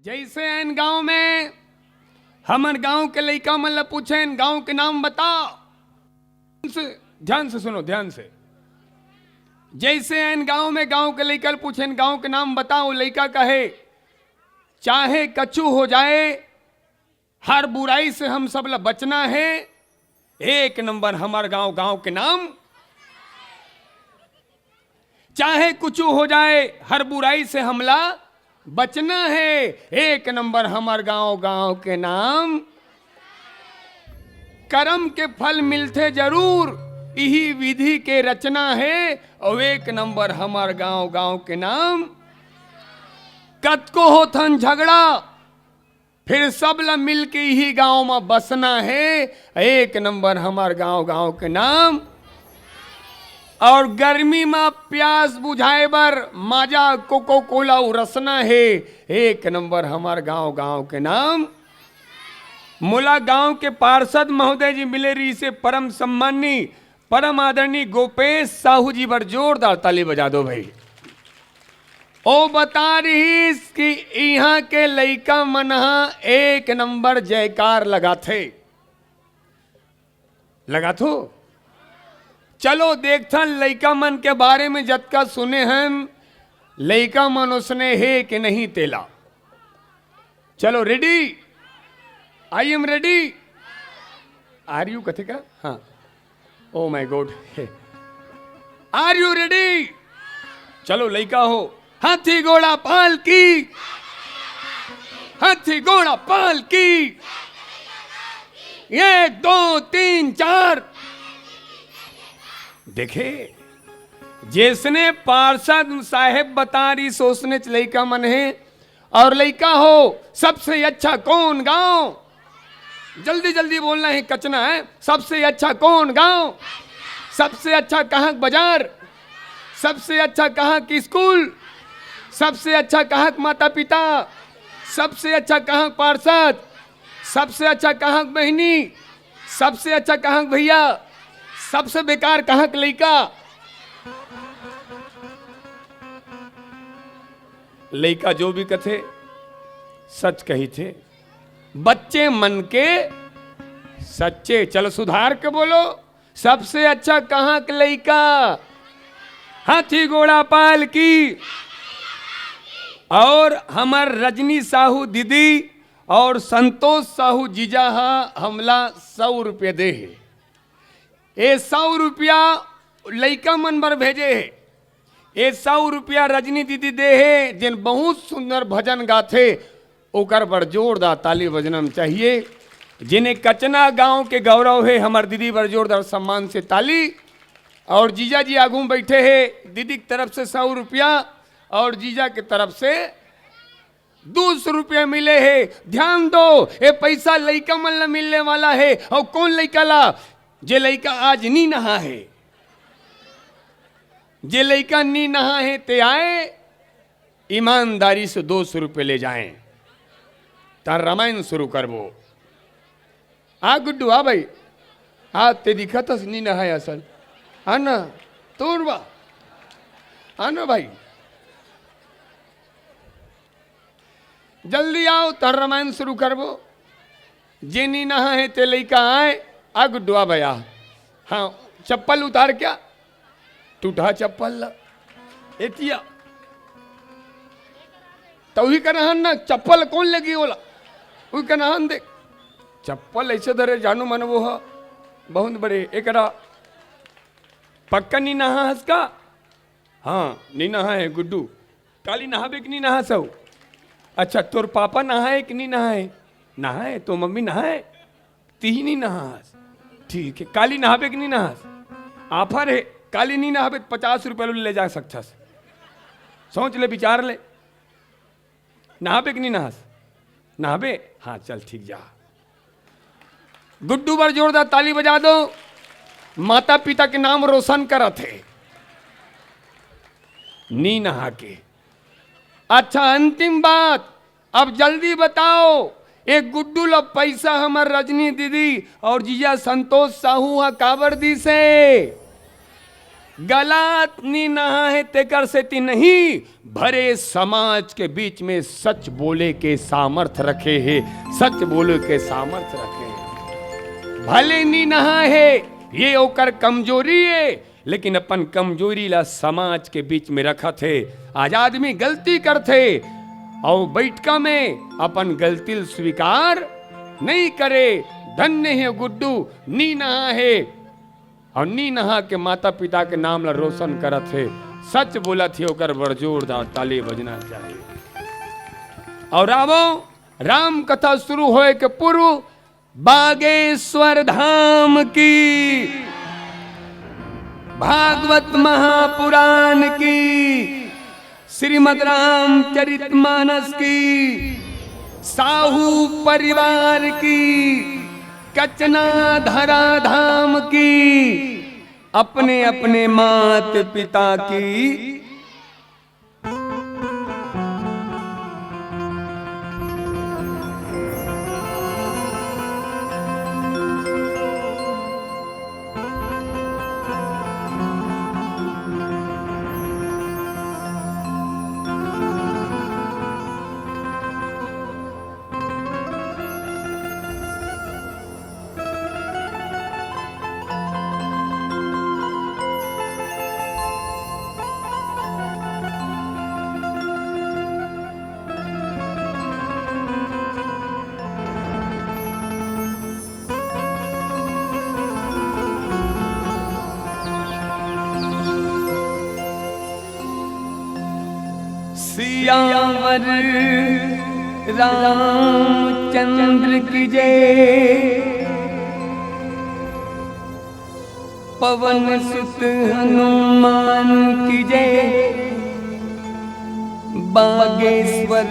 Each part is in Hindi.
जैसे एन गांव में हमन गांव के लइका मन ल पूछे गांव के नाम बता, ध्यान से सुनो, ध्यान से। जैसे एन गांव में गांव के लइका पूछे गांव के नाम बताओ, लइका कहे चाहे कछु हो जाए हर बुराई से हम सब ला बचना है, एक नंबर हमार गांव, गांव के नाम। चाहे कुछ हो जाए हर बुराई से हमला बचना है, एक नंबर हमार गांव, गांव के नाम। कर्म के फल मिलते जरूर, यही विधि के रचना है, और एक नंबर हमार गांव, गांव के नाम। कतको होथन झगड़ा फिर सब ला मिल के यही गांव में बसना है, एक नंबर हमार गांव, गांव के नाम। और गर्मी में प्यास बुझाए बर माजा कोको कोला रसना है, एक नंबर हमार गांव, गांव के नाम। मोला गांव के पार्षद महोदय जी मिले रही से परम सम्मानी परम आदरणीय गोपेश साहू जी पर जोरदार ताली बजा दो भाई। ओ बता रही कि यहाँ के लइका मनहा एक नंबर जयकार लगाथे, लगा थो। चलो देखथन लइका मन के बारे में जतका सुने हैं, लइका मन उसने है कि नहीं तेला। चलो ready, I am ready, are you कथे का? हाँ, oh my God, are you ready? चलो लइका हो, हाथी घोड़ा पाल की, हाथी घोड़ा पाल की, 1 2 3 4। देखे जिसने पार्षद साहेब बता रही सोचने लइका मन है। और लइका हो, सबसे अच्छा कौन गांव? जल्दी जल्दी बोलना है, कचना है। सबसे अच्छा कौन गांव? सबसे अच्छा कहाँ बाजार? सबसे अच्छा कहाँ की स्कूल? सबसे अच्छा कहाँ माता पिता? सबसे अच्छा कहाँ पार्षद? सबसे अच्छा कहाँ बहनी? सबसे अच्छा कहाँ भैया? सबसे बेकार कहाँ के लइका? लइका जो भी कथे सच कही थे, बच्चे मन के सच्चे। चलो सुधार के बोलो, सबसे अच्छा कहाँ के लइका? हाथी घोड़ा पाल की। और हमार रजनी साहू दीदी और संतोष साहू जीजा हमला 100 रुपये दे है। ये 100 रुपया लइका मन बर भेजे है। ये 100 रुपया रजनी दीदी दे है, जिन बहुत सुंदर भजन गाथे, ओकर बर जोरदार ताली बजनम चाहिए। जिन्हें कचना गांव के गौरव है, हमार दीदी बर जोरदार सम्मान से ताली। और जीजा जी आगू बैठे हैं, दीदी की तरफ से 100 रुपया और जीजा की तरफ से 200 रुपया मिले है। ध्यान दो, ये पैसा लइका मन ला मिलने वाला है। और कौन लइका ला? जे लइका आज नी नहा है, जे लइका नी नहा है ते आए, ईमानदारी से 200 रुपये ले जाएं, तार रामायण शुरू करबो। आ गुड्डू आ भाई, आ ते दिखा था नी नहा है असल, आना तोड़वा, आना भाई जल्दी आओ, तार रामायण शुरू करबो। जे नी नहा है ते लइका आए। आ गुड्डुआ भैया, हाँ चप्पल उतार, क्या टूटा चप्पल ला एतिया तो ही करहन ना, चप्पल कौन लगी बोला वही करहन देख। चप्पल ऐसे धरे जानू मन वो है बहुत बड़े। एकरा पक्का नी नहा हस का? हाँ नी नहा है गुड्डू। काली नहाबे कि नी नहा सौ? अच्छा तोर पापा नहाए कि नहीं नहाए? नहाए तो मम्मी नहाए, ती नहीं नहास। ठीक है, काली नहाबे कि नहीं नहास? ऑफर है, काली नहीं नहाबे 50 रुपये ले जा सकता। सोच ले, विचार ले, नहाबे कि नहीं नहास? नहाबे? हाँ चल ठीक जा। गुड्डू पर जोरदार ताली बजा दो। माता पिता के नाम रोशन करा थे नी नहा के। अच्छा अंतिम बात, अब जल्दी बताओ, एक गुड्डू ला पैसा हमार रजनी दीदी और जीजा संतोष साहू काबर दी से? गलात नी नहा है तेकर से ती नहीं, भरे समाज के बीच में सच बोले के सामर्थ रखे है, सच बोले के सामर्थ रखे है। भले नी नहा है ये ओकर कमजोरी है, लेकिन अपन कमजोरी ला समाज के बीच में रखा थे। आज आदमी गलती करते और बैठका में अपन गलती स्वीकार नहीं करे। धन्य है गुड्डू नी नहा है और नी नहा के माता पिता के नाम ला रोशन करत है। सच बोला थी ओकर बड़जोरदार ताली बजना चाहिए। और राम कथा शुरू होए के पूर्व बागेश्वर धाम की, भागवत महापुराण की, श्रीमद् रामचरितमानस की, साहू परिवार की, कचना धरा धाम की, अपने अपने मात पिता की सियावर रामचंद्र की जय, पवन सुत हनुमान की जय, बागेश्वर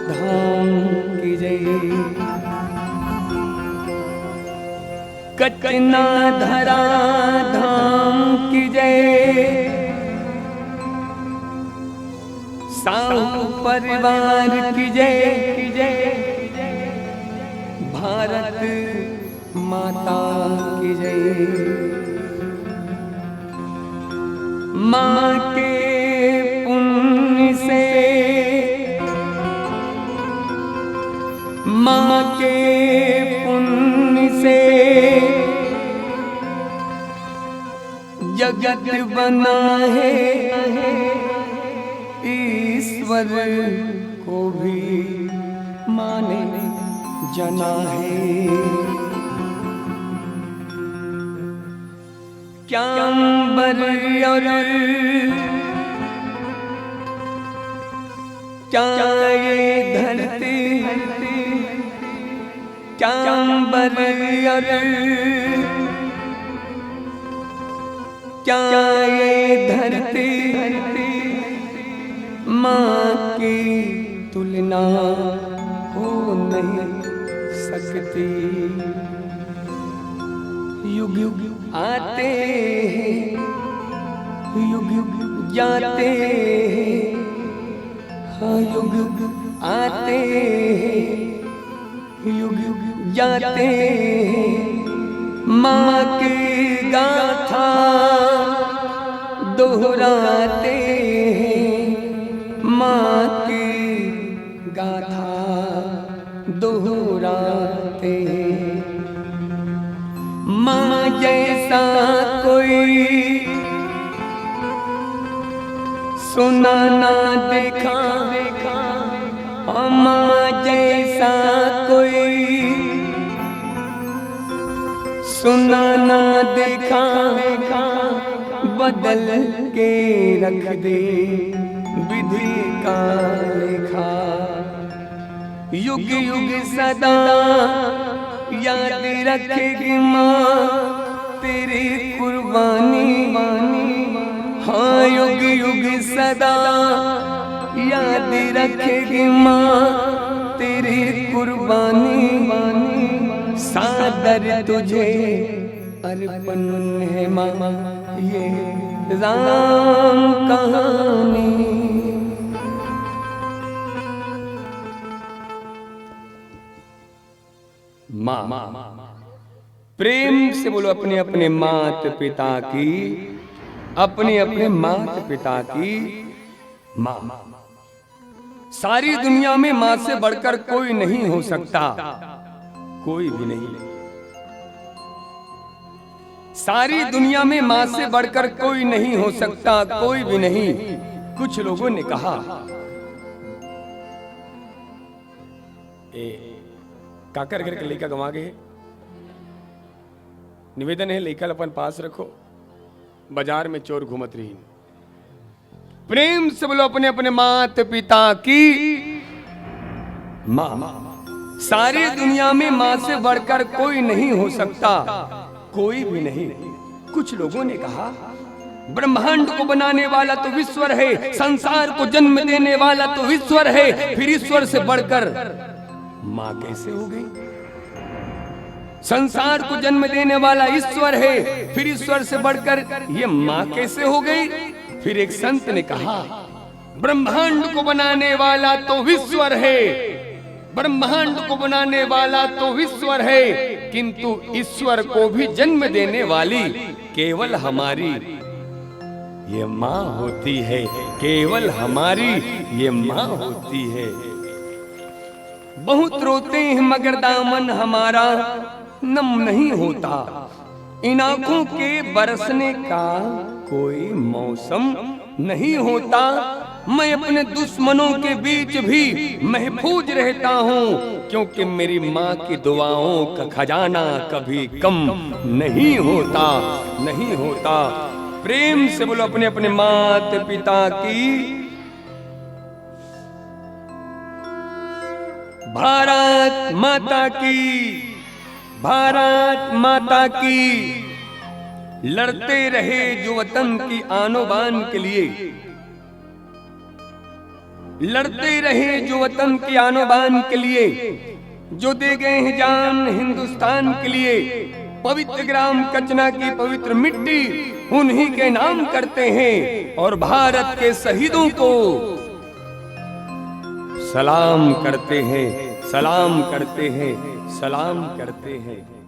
धाम की जय, कचना धरा धाम की जय, साहू परिवार की जय, भारत माता की जय। माँ के पुण्य से, माँ के पुण्य से जगत बना है, ईश्वर को भी माने जना है। क्या अंबर और क्या ये धरती, क्या अंबर और क्या ये धरती माँ की तुलना हो नहीं सकती। युग युग आते हैं, युग युग जाते हैं, हाँ युग युग आते हैं, युग युग जाते हैं। माँ की गाथा दोहराते हैं, माँ की गाथा दोहराते हैं। माँ जैसा कोई सुना ना देखा, माँ जैसा कोई सुना ना देखा, बदल के रख दे विधि का लेखा। युग युग सदा याद रखेगी माँ तेरी कुर्बानी, हाँ युग युग सदा याद रखेगी माँ तेरी कुर्बानी। सादर तुझे अर्पण है माँ ये राम कहानी। माँ प्रेम से बोलो अपने अपने माता पिता की अपने अपने माता पिता की मां। सारी दुनिया में मां से बढ़कर कोई नहीं हो सकता, कोई भी नहीं। सारी दुनिया में मां से बढ़कर कोई नहीं हो सकता, कोई भी नहीं। कुछ लोगों ने कहा काकर घर के लड़का गंवा गए, निवेदन है लेकर अपन पास रखो, बाजार में चोर घूमत रही। प्रेम से बोलो अपने अपने माता पिता की मां। सारी दुनिया में मां से बढ़कर कोई नहीं हो सकता, कोई भी नहीं। कुछ लोगों ने कहा ब्रह्मांड को बनाने वाला तो ईश्वर है, संसार को जन्म देने वाला तो ईश्वर है, फिर ईश्वर से बढ़कर मां कैसे हो गई? संसार को जन्म देने वाला ईश्वर है, फिर ईश्वर से बढ़कर ये मां कैसे हो गई? फिर एक संत ने कहा ब्रह्मांड को बनाने वाला तो ईश्वर है, ब्रह्मांड को बनाने वाला तो ईश्वर है, किंतु ईश्वर को भी जन्म देने वाली केवल हमारी ये मां होती है, केवल हमारी ये मां होती है। बहुत रोते हैं मगर दामन हमारा नम नहीं होता, इन आंखों के बरसने का कोई मौसम नहीं होता। मैं अपने दुश्मनों के बीच भी महफूज रहता हूँ, क्योंकि मेरी माँ की दुआओं का खजाना कभी कम नहीं होता, नहीं होता। प्रेम से बोलो अपने अपने माता पिता की भारत माता की, भारत माता की। लड़ते रहे जो वतन की आनो बान के लिए, लड़ते रहे जो वतन की आनो बान के लिए, जो दे गए हैं जान हिंदुस्तान के लिए। पवित्र ग्राम कचना की पवित्र मिट्टी उन्हीं के नाम करते हैं, और भारत के शहीदों को सलाम करते हैं, सलाम करते हैं, सलाम करते हैं।